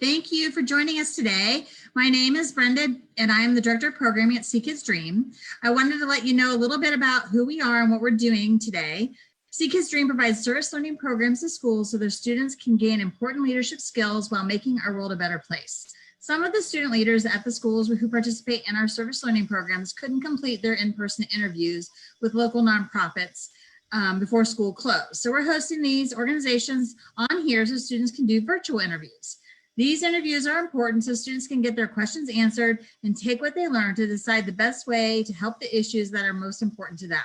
Thank you for joining us today. My name is Brenda, and I am the Director of Programming at See Kids Dream. I wanted to let you know a little bit about who we are and what we're doing today. See Kids Dream provides service learning programs to schools so their students can gain important leadership skills while making our world a better place. Some of the student leaders at the schools who participate in our service learning programs couldn't complete their in-person interviews with local nonprofits before school closed. So we're hosting these organizations on here so students can do virtual interviews. These interviews are important so students can get their questions answered and take what they learn to decide the best way to help the issues that are most important to them.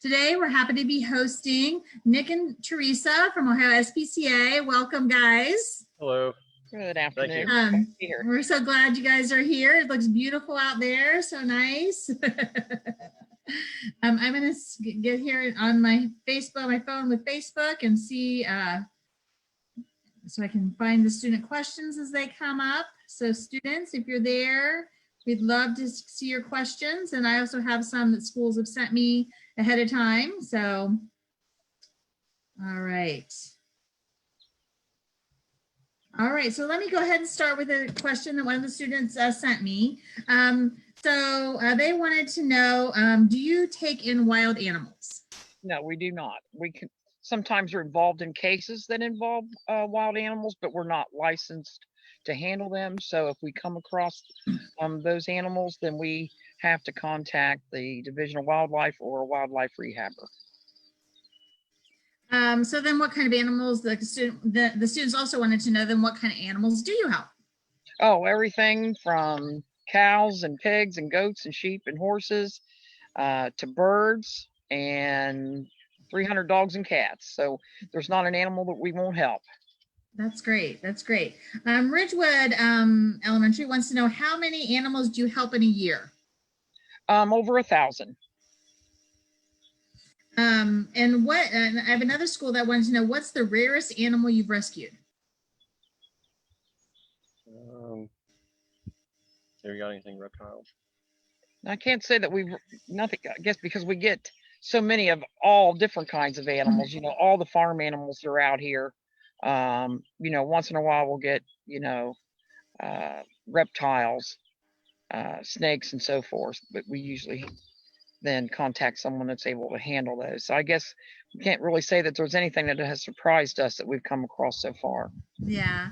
Today, we're happy to be hosting Nick and Teresa from Ohio SPCA. Welcome, guys. Hello. Good afternoon. We're so glad you guys are here. It looks beautiful out there, so nice. I'm going to get here on my phone with Facebook and see so I can find the student questions as they come up. So students, if you're there, we'd love to see your questions. And I also have some that schools have sent me ahead of time. So, all right. All right, so let me go ahead and start with a question that one of the students sent me. They wanted to know, do you take in wild animals? No, we do not. We can sometimes are involved in cases that involve wild animals, but we're not licensed to handle them. So if we come across those animals, then we have to contact the Division of Wildlife or a wildlife rehabber. So then what kind of animals, the students also wanted to know, then what kind of animals do you help? Oh, everything from cows and pigs and goats and sheep and horses to birds and 300 dogs and cats. So there's not an animal that we won't help. That's great. That's great. Ridgewood Elementary wants to know, how many animals do you help in a year? Over 1,000. And I have another school that wanted to know, what's the rarest animal you've rescued? Have you got anything reptiles? I can't say that nothing, I guess, because we get so many of all different kinds of animals, you know, all the farm animals that are out here. You know, once in a while we'll get, you know, reptiles, snakes and so forth, but we usually then contact someone that's able to handle those. So I guess we can't really say that there's anything that has surprised us that we've come across so far. Yeah.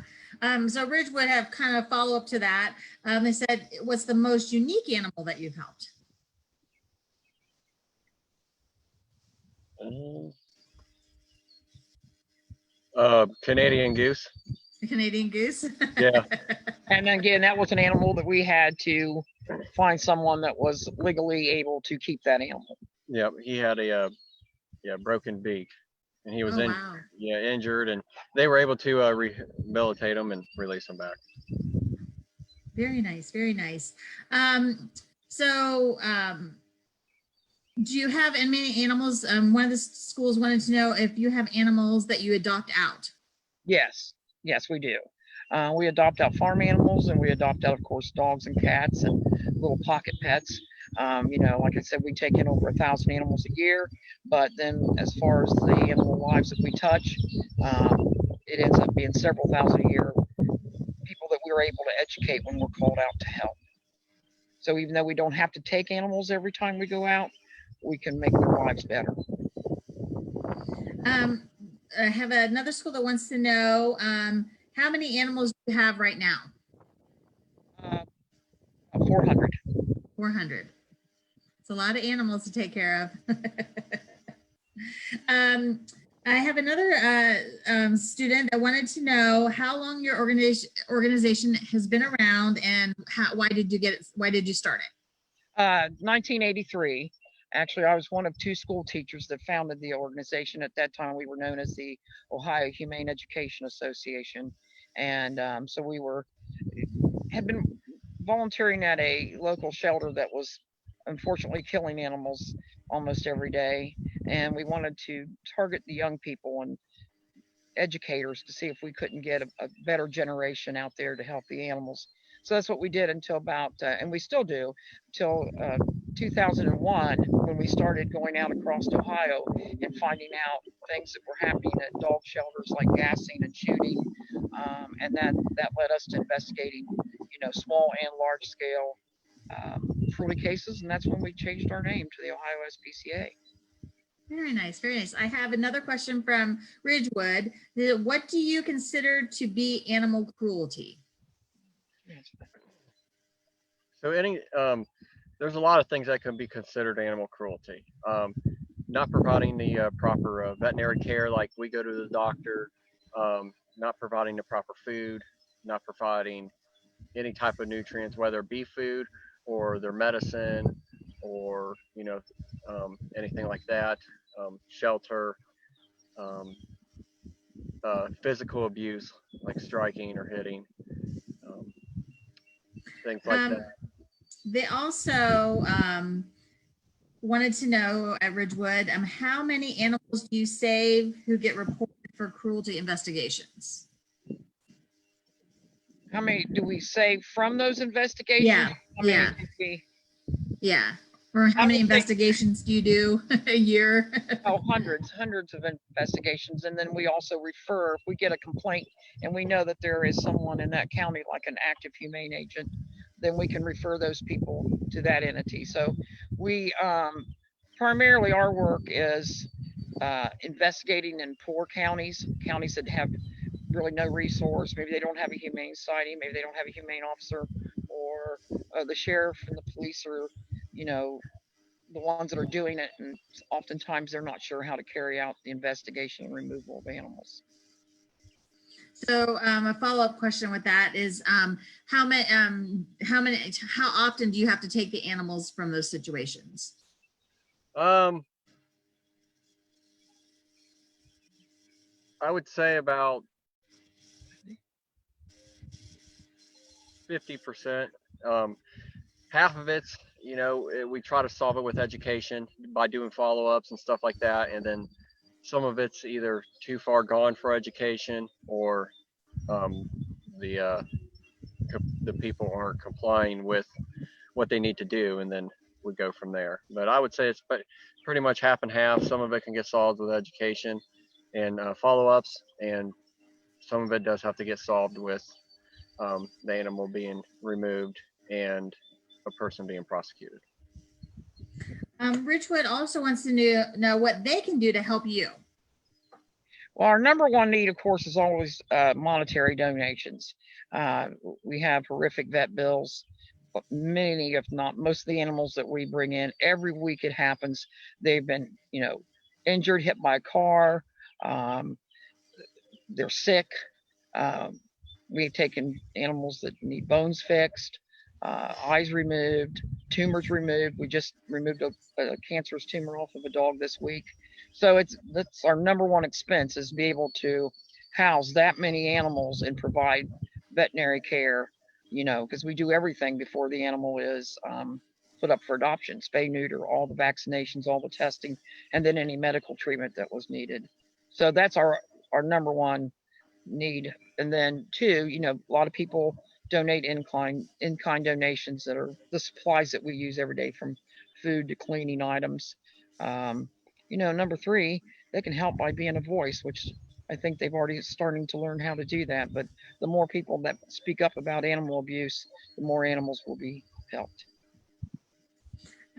So Ridgewood have kind of follow up to that. They said, what's the most unique animal that you've helped? Canadian goose. The Canadian goose? Yeah. And again, that was an animal that we had to find someone that was legally able to keep that animal. Yep, he had a broken beak, and he was injured, and they were able to rehabilitate him and release him back. Very nice, very nice. Do you have any animals? One of the schools wanted to know if you have animals that you adopt out. Yes, we do. We adopt out farm animals, and we adopt out, of course, dogs and cats and little pocket pets. You know, like I said, we take in over 1,000 animals a year, but then as far as the animal lives that we touch, it ends up being several thousand a year, people that we were able to educate when we're called out to help. So even though we don't have to take animals every time we go out, we can make their lives better. I have another school that wants to know, how many animals do you have right now? 400. 400. It's a lot of animals to take care of. I have another student that wanted to know how long your organization has been around, and why did you start it? 1983. Actually, I was one of 2 school teachers that founded the organization. At that time, we were known as the Ohio Humane Education Association. And so we had been volunteering at a local shelter that was unfortunately killing animals almost every day. And we wanted to target the young people and educators to see if we couldn't get a better generation out there to help the animals. So that's what we did until about, and we still do, until 2001 when we started going out across Ohio and finding out things that were happening at dog shelters like gassing and shooting. And then that led us to investigating, small and large scale cruelty cases. And that's when we changed our name to the Ohio SPCA. Very nice, very nice. I have another question from Ridgewood. What do you consider to be animal cruelty? So there's a lot of things that can be considered animal cruelty. Not providing the proper veterinary care, like we go to the doctor, not providing the proper food, not providing any type of nutrients, whether it be food or their medicine or, anything like that, shelter, physical abuse, like striking or hitting, things like that. They also wanted to know at Ridgewood, how many animals do you save who get reported for cruelty investigations? How many do we save from those investigations? Yeah. Or how many investigations do you do a year? Oh, hundreds of investigations. And then we also refer, if we get a complaint and we know that there is someone in that county, like an active humane agent, then we can refer those people to that entity. So we, primarily our work is investigating in poor counties that have really no resource. Maybe they don't have a humane society, maybe they don't have a humane officer, or the sheriff and the police are, the ones that are doing it, and oftentimes they're not sure how to carry out the investigation and removal of animals. So a follow-up question with that is how often do you have to take the animals from those situations? I would say about 50%. Half of it's, we try to solve it with education by doing follow-ups and stuff like that. And then some of it's either too far gone for education or the people aren't complying with what they need to do. And then we go from there. But I would say it's pretty much half and half. Some of it can get solved with education and follow-ups, and some of it does have to get solved with the animal being removed and a person being prosecuted. Ridgewood also wants to know what they can do to help you. Well, our number one need, of course, is always monetary donations. We have horrific vet bills. But many, if not most of the animals that we bring in, every week it happens. They've been, injured, hit by a car. They're sick. We've taken animals that need bones fixed, eyes removed, tumors removed. We just removed a cancerous tumor off of a dog this week. So that's our number one expense, is be able to house that many animals and provide veterinary care, because we do everything before the animal is put up for adoption: spay, neuter, all the vaccinations, all the testing, and then any medical treatment that was needed. So that's our number one need. And then two, a lot of people donate in-kind donations that are the supplies that we use every day, from food to cleaning items. Number three, they can help by being a voice, which I think they've already starting to learn how to do that. But the more people that speak up about animal abuse, the more animals will be helped.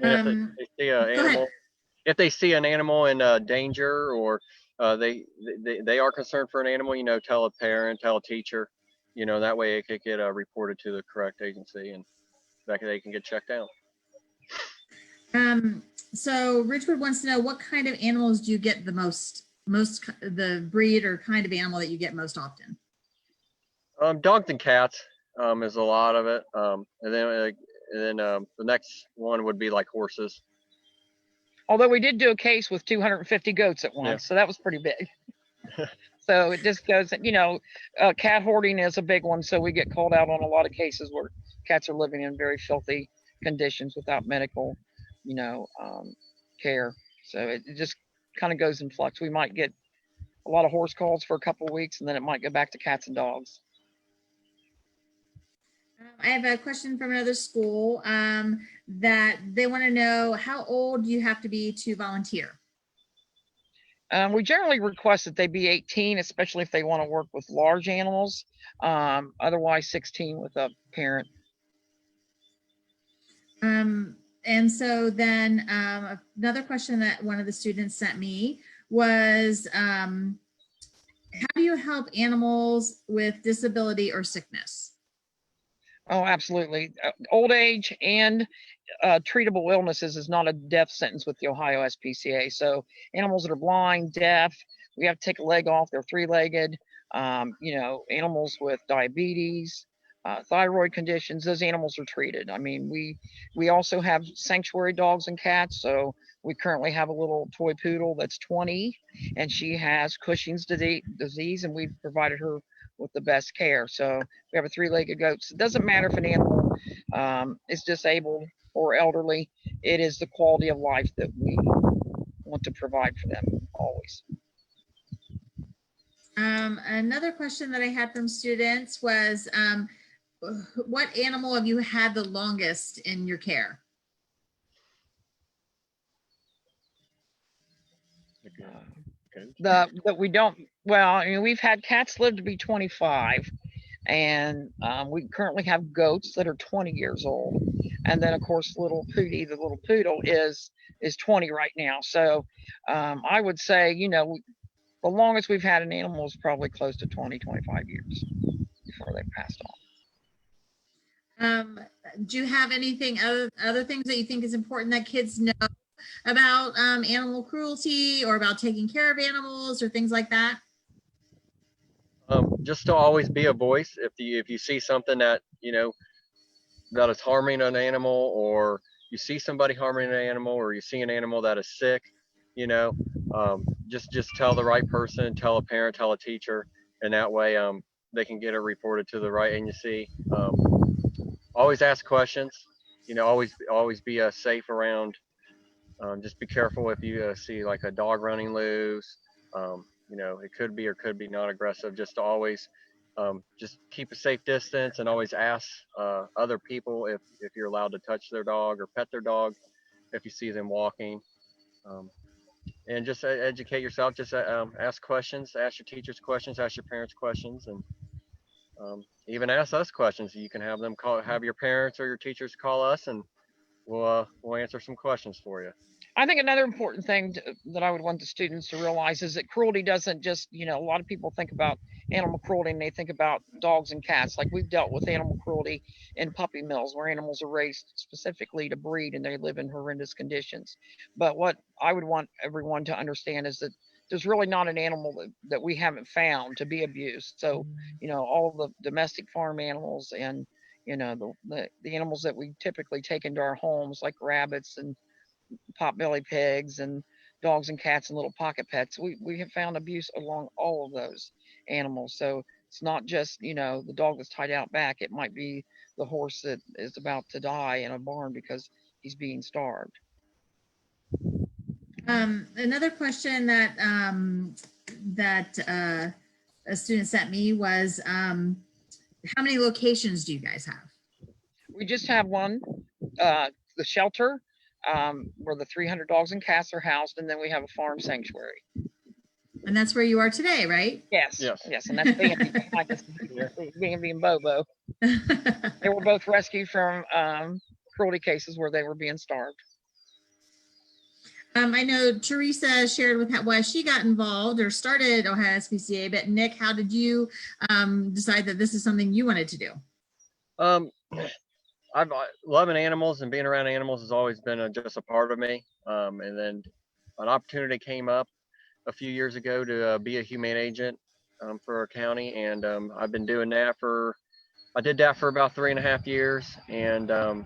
And if they see an animal in danger, or they are concerned for an animal, tell a parent, tell a teacher, that way it could get reported to the correct agency, and that they can get checked out. So Ridgewood wants to know, what kind of animals do you get the most, the breed or kind of animal that you get most often? Dogs and cats is a lot of it. And then the next one would be like horses. Although we did do a case with 250 goats at once, yeah. So that was pretty big. So it just goes, cat hoarding is a big one. So we get called out on a lot of cases where cats are living in very filthy conditions without medical, care. So it just kind of goes in flux. We might get a lot of horse calls for a couple of weeks, and then it might go back to cats and dogs. I have a question from another school that they want to know, how old do you have to be to volunteer? We generally request that they be 18, especially if they want to work with large animals. Otherwise, 16 with a parent. And so then another question that one of the students sent me was, how do you help animals with disability or sickness? Oh, absolutely. Old age and treatable illnesses is not a death sentence with the Ohio SPCA. So animals that are blind, deaf, we have to take a leg off. They're three-legged. Animals with diabetes, thyroid conditions, those animals are treated. I mean, we also have sanctuary dogs and cats. So we currently have a little toy poodle that's 20, and she has Cushing's disease, and we've provided her with the best care. So we have a three-legged goat. So it doesn't matter if an animal is disabled or elderly. It is the quality of life that we want to provide for them always. Another question that I had from students was, what animal have you had the longest in your care? That we don't, well, I mean, we've had cats live to be 25, and we currently have goats that are 20 years old, and then of course little Pootie, the little poodle, is 20 right now. So I would say, the longest we've had an animal is probably close to 20-25 years before they passed on. Do you have anything other things that you think is important that kids know about animal cruelty or about taking care of animals or things like that? Just to always be a voice. If you see something that that is harming an animal, or you see somebody harming an animal, or you see an animal that is sick, just tell the right person, tell a parent, tell a teacher, and that way they can get it reported to the right agency. Always ask questions. Always be safe around. Just be careful if you see like a dog running loose. It could be or could be not aggressive. Just to always just keep a safe distance, and always ask other people if you're allowed to touch their dog or pet their dog if you see them walking. And just educate yourself. Just ask questions, ask your teachers questions, ask your parents questions, and even ask us questions. You can have your parents or your teachers call us, and we'll answer some questions for you. I think another important thing that I would want the students to realize is that cruelty doesn't just, a lot of people think about animal cruelty and they think about dogs and cats. Like, we've dealt with animal cruelty in puppy mills where animals are raised specifically to breed and they live in horrendous conditions. But what I would want everyone to understand is that there's really not an animal that we haven't found to be abused. So, all of the domestic farm animals and, the animals that we typically take into our homes, like rabbits and potbelly pigs and dogs and cats and little pocket pets, we have found abuse along all of those animals. So it's not just, the dog that's tied out back. It might be the horse that is about to die in a barn because he's being starved. Another question that a student sent me was, how many locations do you guys have? We just have one, the shelter, where the 300 dogs and cats are housed, and then we have a farm sanctuary. And that's where you are today, right? Yes. And that's Bambi and Bobo. They were both rescued from cruelty cases where they were being starved. I know Teresa shared with why she got involved or started Ohio SPCA, but Nick, how did you decide that this is something you wanted to do? I've loving animals and being around animals has always been just a part of me. And then an opportunity came up a few years ago to be a humane agent for our county, and I've been doing that I did that for about 3.5 years, and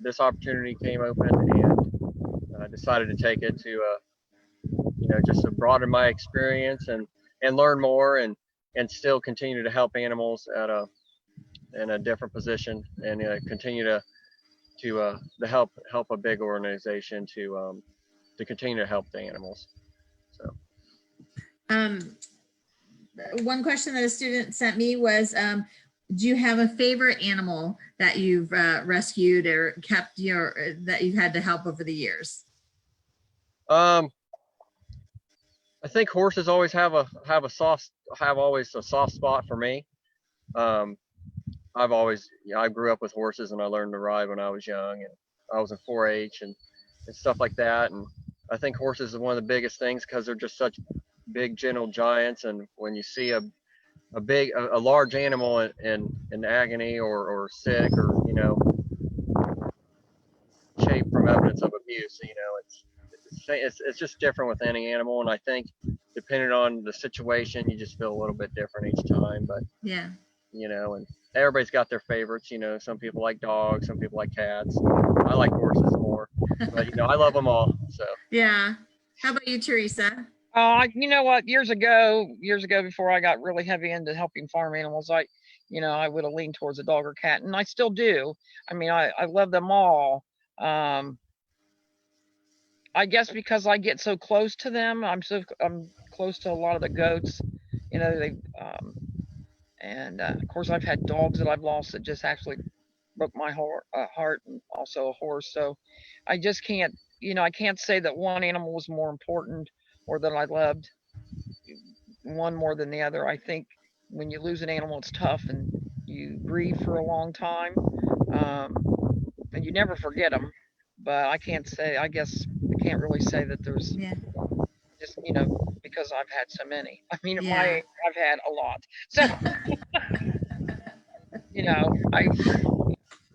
this opportunity came open, and I decided to take it to just to broaden my experience and learn more, and still continue to help animals in a different position, and continue to help a big organization to continue to help the animals. So one question that a student sent me was, do you have a favorite animal that you've rescued or kept that you've had to help over the years? I think horses always have a soft spot for me. I grew up with horses, and I learned to ride when I was young, and I was in 4-H and stuff like that. And I think horses is one of the biggest things because they're just such big, gentle giants. And when you see a large animal in agony or sick or shape from evidence of abuse, it's just different with any animal. And I think depending on the situation, you just feel a little bit different each time. But Yeah. and everybody's got their favorites. Some people like dogs, some people like cats. I like horses more, but I love them all. So Yeah. How about you, Teresa? You know what? Years ago, before I got really heavy into helping farm animals, I would have leaned towards a dog or cat, and I still do. I mean, I love them all. I guess because I get so close to them, I'm close to a lot of the goats. They and of course I've had dogs that I've lost that just actually broke my heart, and also a horse. So I just can't, I can't say that one animal was more important or that I loved one more than the other. I think when you lose an animal, it's tough and you grieve for a long time, um, and you never forget them. But I can't say, I guess I can't really say that there's Yeah. just, because I've had so many. I mean, Yeah. I've had a lot. So, I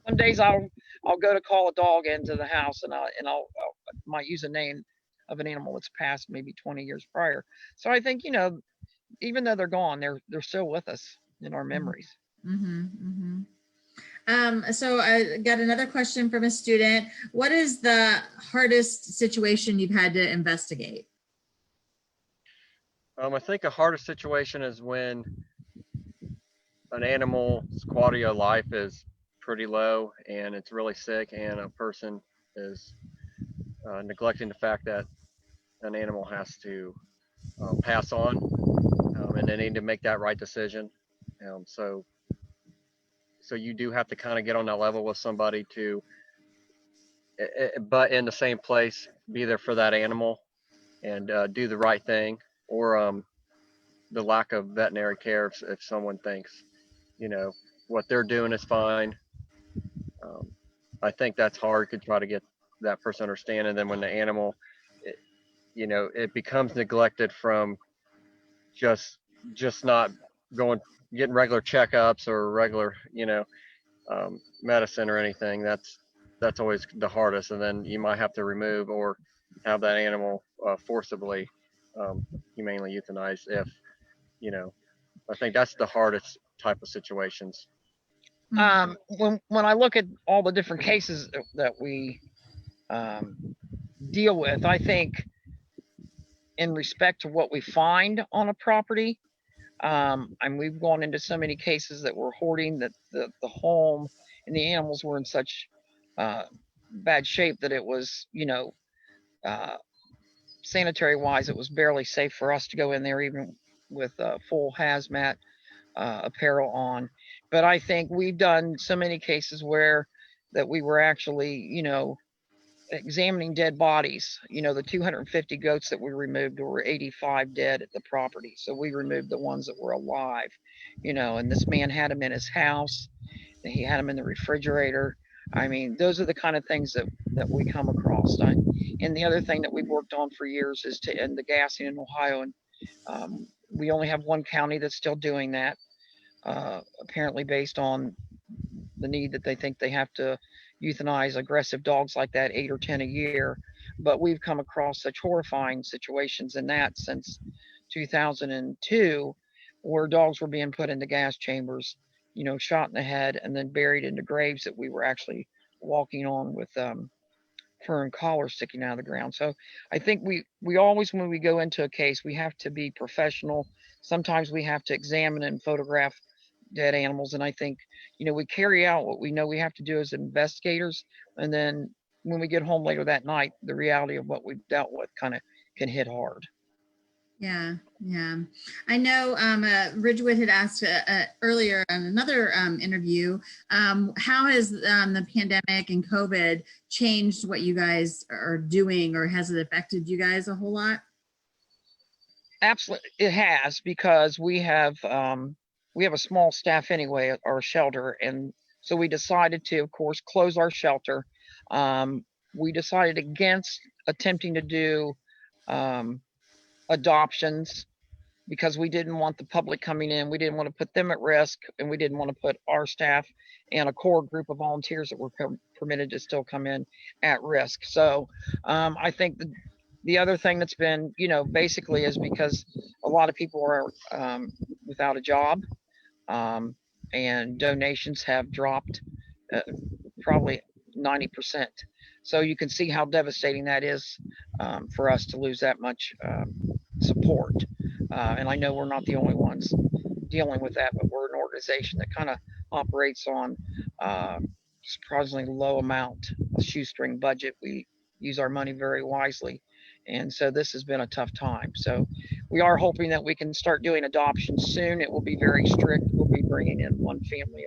some days I'll go to call a dog into the house, and I'll might use a name of an animal that's passed maybe 20 years prior. So I think, even though they're gone, they're still with us in our memories. Mm-hmm, mm-hmm. So I got another question from a student. What is the hardest situation you've had to investigate? I think a harder situation is when an animal's quality of life is pretty low and it's really sick, and a person is neglecting the fact that an animal has to pass on, and they need to make that right decision. So you do have to kind of get on that level with somebody to, but in the same place, be there for that animal and do the right thing, or the lack of veterinary care if someone thinks, what they're doing is fine. Um, I think that's hard to try to get that person to understand. And then when the animal, it, it becomes neglected from just not going, getting regular checkups or regular, medicine or anything. That's always the hardest. And then you might have to remove or have that animal forcibly, humanely euthanized if, I think that's the hardest type of situations. When I look at all the different cases that we deal with, I think in respect to what we find on a property, and we've gone into so many cases that we're hoarding, that the home and the animals were in such bad shape that it was, sanitary wise, it was barely safe for us to go in there, even with full hazmat apparel on. But I think we've done so many cases where that we were actually, examining dead bodies. The 250 goats that we removed, there were 85 dead at the property. So we removed the ones that were alive, and this man had them in his house, and he had them in the refrigerator. I mean, those are the kind of things that we come across. And the other thing that we've worked on for years is to end the gassing in Ohio. And we only have one county that's still doing that, apparently based on the need that they think they have to euthanize aggressive dogs like that, 8 or 10 a year. But we've come across such horrifying situations in that since 2002, where dogs were being put into gas chambers, shot in the head and then buried into graves that we were actually walking on with fur and collar sticking out of the ground. So I think we always, when we go into a case, we have to be professional. Sometimes we have to examine and photograph dead animals, and I think we carry out what we know we have to do as investigators, and then when we get home later that night, the reality of what we've dealt with kind of can hit hard. Yeah, yeah. I know Ridgewood had asked earlier in another interview, how has the pandemic and COVID changed what you guys are doing, or has it affected you guys a whole lot? Absolutely, it has, because we have a small staff anyway at our shelter, and so we decided to, of course, close our shelter. We decided against attempting to do adoptions because we didn't want the public coming in. We didn't want to put them at risk, and we didn't want to put our staff and a core group of volunteers that were permitted to still come in at risk. So I think the other thing that's been, basically is because a lot of people are without a job, and donations have dropped probably 90%. So you can see how devastating that is for us to lose that much support. And I know we're not the only ones dealing with that, but we're an organization that kind of operates on surprisingly low amount, a shoestring budget. We use our money very wisely. And so this has been a tough time. So we are hoping that we can start doing adoptions soon. It will be very strict. We'll be bringing in one family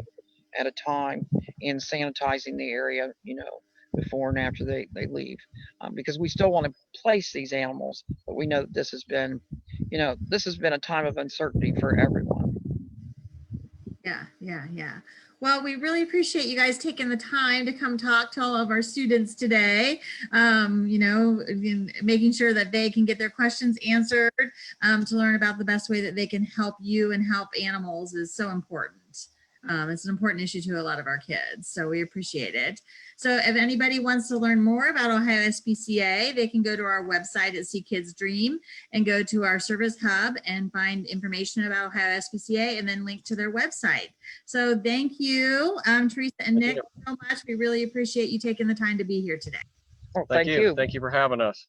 at a time and sanitizing the area, before and after they leave, because we still want to place these animals, but we know that this has been a time of uncertainty for everyone. Yeah, yeah, yeah. Well, we really appreciate you guys taking the time to come talk to all of our students today, making sure that they can get their questions answered, to learn about the best way that they can help you and help animals is so important. It's an important issue to a lot of our kids, so we appreciate it. So if anybody wants to learn more about Ohio SPCA, they can go to our website at See Kids Dream and go to our service hub and find information about Ohio SPCA and then link to their website. So thank you, Teresa and Nick, so much. We really appreciate you taking the time to be here today. Well, Thank you. Thank you for having us.